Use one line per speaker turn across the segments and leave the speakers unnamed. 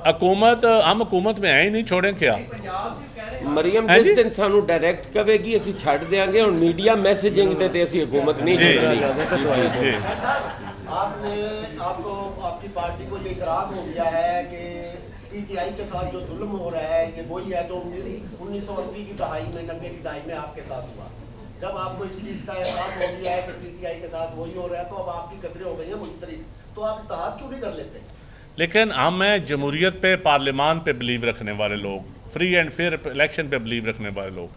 حکومت ہم حکومت میں آئے نہیں چھوڑیں کیا
مریم جس دن سانو ڈائریکٹ کہے گی اسی چھڑ دیں گے اور میڈیا میسیجنگ دے تے اسی حکومت نہیں چھڑنی.
آپ کو آپ کی پارٹی کو یہ ادراک ہو گیا ہے کہ پی ٹی آئی کے ساتھ جو ظلم ہو رہا ہے یہ وہی ہے جو 1980 کی دہائی میں ننگے کی دہائی میں آپ کے ساتھ ہوا. جب آپ کو اس چیز کا احساس ہو گیا ہے کہ پی ٹی آئی کے ساتھ وہی ہو رہا ہے تو اب آپ کی قدریں ہو گئی ہیں مختلف, تو آپ اتحاد کیوں نہیں کر لیتے؟ لیکن
ہم ہیں جمہوریت پہ, پارلیمان پہ بلیو رکھنے والے لوگ, فری اینڈ فیئر الیکشن پہ بلیو رکھنے والے لوگ.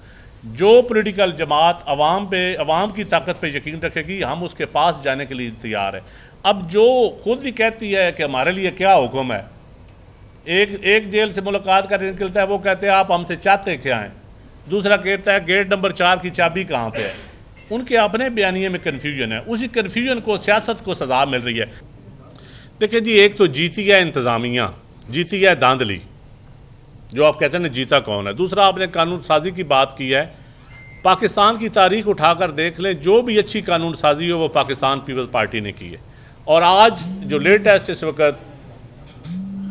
جو پولیٹیکل جماعت عوام کی طاقت پہ یقین رکھے گی ہم اس کے پاس جانے کے لیے تیار ہیں. اب جو خود ہی کہتی ہے کہ ہمارے لیے کیا حکم ہے, ایک جیل سے ملاقات کر نکلتا ہے وہ کہتے ہیں آپ ہم سے چاہتے کیا ہیں, دوسرا کہتا ہے گیٹ نمبر 4 کی چابی کہاں پہ ہے. ان کے اپنے بیانیے میں کنفیوژن ہے, اسی کنفیوژن کو سیاست کو سزا مل رہی ہے. دیکھیں جی, ایک تو جیتی ہے انتظامیہ, جیتی ہے دھاندلی, جو آپ کہتے ہیں نا جیتا کون ہے. دوسرا آپ نے قانون سازی کی بات کی ہے. پاکستان کی تاریخ اٹھا کر دیکھ لیں, جو بھی اچھی قانون سازی ہو وہ پاکستان پیپلز پارٹی نے کی ہے. اور آج جو لیٹسٹ اس وقت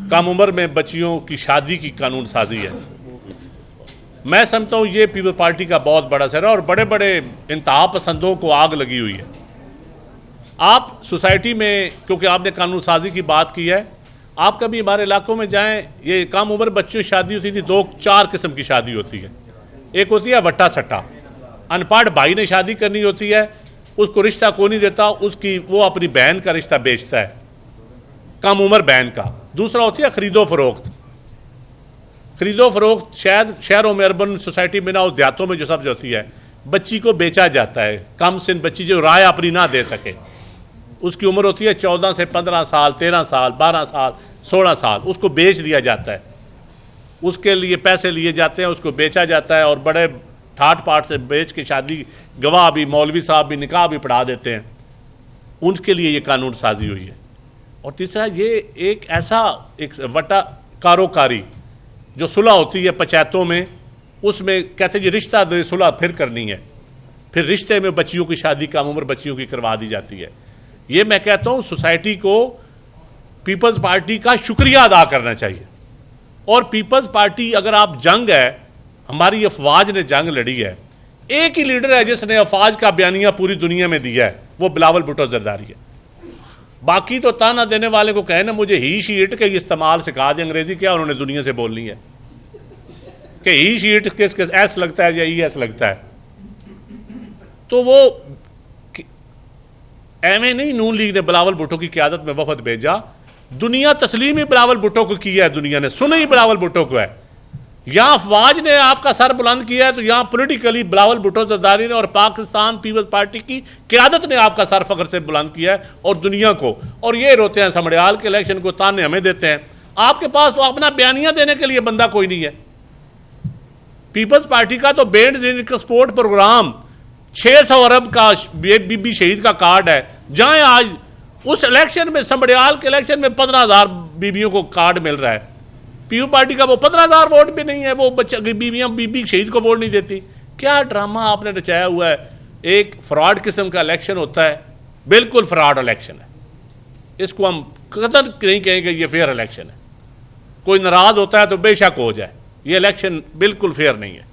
کم عمر میں بچیوں کی شادی کی قانون سازی ہے, میں سمجھتا ہوں یہ پیپل پارٹی کا بہت بڑا سر ہے اور بڑے بڑے انتہا پسندوں کو آگ لگی ہوئی ہے. آپ سوسائٹی میں, کیونکہ آپ نے قانون سازی کی بات کی ہے, آپ کبھی ہمارے علاقوں میں جائیں, یہ کم عمر بچوں کی شادی ہوتی تھی, 2-4 قسم کی شادی ہوتی ہے. ایک ہوتی ہے وٹا سٹا, ان پڑھ بھائی نے شادی کرنی ہوتی ہے, اس کو رشتہ کوئی نہیں دیتا, وہ اپنی بہن کا رشتہ بیچتا ہے, کم عمر بہن کا. دوسرا ہوتی ہے خرید و فروخت. خرید و فروخت شاید شہروں میں, اربن سوسائٹی میں نہ ہو, دیہاتوں میں جو سبز ہوتی ہے, بچی کو بیچا جاتا ہے. کم سن بچی جو رائے اپنی نہ دے سکے, اس کی عمر ہوتی ہے 14 سے 15 سال, 13 سال, 12 سال, 16 سال, اس کو بیچ دیا جاتا ہے. اس کے لیے پیسے لیے جاتے ہیں, اس کو بیچا جاتا ہے, اور بڑے ٹھاٹ پاٹ سے بیچ کے شادی, گواہ بھی, مولوی صاحب بھی نکاح بھی پڑھا دیتے ہیں. ان کے لیے یہ قانون سازی ہوئی ہے. اور تیسرا یہ ایک ایسا وٹا کاروکاری جو صلح ہوتی ہے پنچایتوں میں, اس میں کہتے ہیں جی رشتہ دے صلح پھر کرنی ہے, پھر رشتے میں بچیوں کی شادی کم عمر بچیوں کی کروا دی جاتی ہے. یہ میں کہتا ہوں سوسائٹی کو پیپلز پارٹی کا شکریہ ادا کرنا چاہیے. اور پیپلز پارٹی, اگر آپ جنگ ہے, ہماری افواج نے جنگ لڑی ہے, ایک ہی لیڈر ہے جس نے افواج کا بیانیہ پوری دنیا میں دیا ہے, وہ بلاول بھٹو زرداری ہے. باقی تو تانا دینے والے کو کہے نا مجھے ہی شیٹ کے استعمال سکھا دیں, انگریزی کیا انہوں نے دنیا سے بولنی ہے کہ ہی شیٹ کس ایس لگتا ہے یا ای ایس لگتا ہے. تو وہ ایویں نہیں نون لیگ نے بلاول بھٹو کی قیادت میں وفد بھیجا, دنیا تسلیم ہی بلاول بھٹو کو کیا ہے, دنیا نے سنا ہی بلاول بھٹو کو ہے. یہاں افواج نے آپ کا سر بلند کیا ہے, تو یہاں پولیٹیکلی بلاول بھٹو زرداری نے اور پاکستان پیپلز پارٹی کی قیادت نے آپ کا سر فخر سے بلند کیا ہے, اور دنیا کو. اور یہ روتے ہیں سمڑیال کے الیکشن کو, تانے ہمیں دیتے ہیں. آپ کے پاس تو اپنا بیانیہ دینے کے لیے بندہ کوئی نہیں ہے. پیپلز پارٹی کا تو بینڈ ایکسپورٹ پروگرام 600 ارب کا بی بی شہید کا کارڈ ہے. جائیں آج اس الیکشن میں, سمڑیال کے الیکشن میں 15,000 بیبیوں کو کارڈ مل رہا ہے. پیو پارٹی کا وہ 15,000 ووٹ بھی نہیں ہے, وہ بیویاں بی بی شہید کو ووٹ نہیں دیتی. کیا ڈرامہ آپ نے رچایا ہوا ہے. ایک فراڈ قسم کا الیکشن ہوتا ہے, بالکل فراڈ الیکشن ہے. اس کو ہم قطعاً نہیں کہیں گے یہ فیئر الیکشن ہے. کوئی ناراض ہوتا ہے تو بے شک ہو جائے, یہ الیکشن بالکل فیئر نہیں ہے.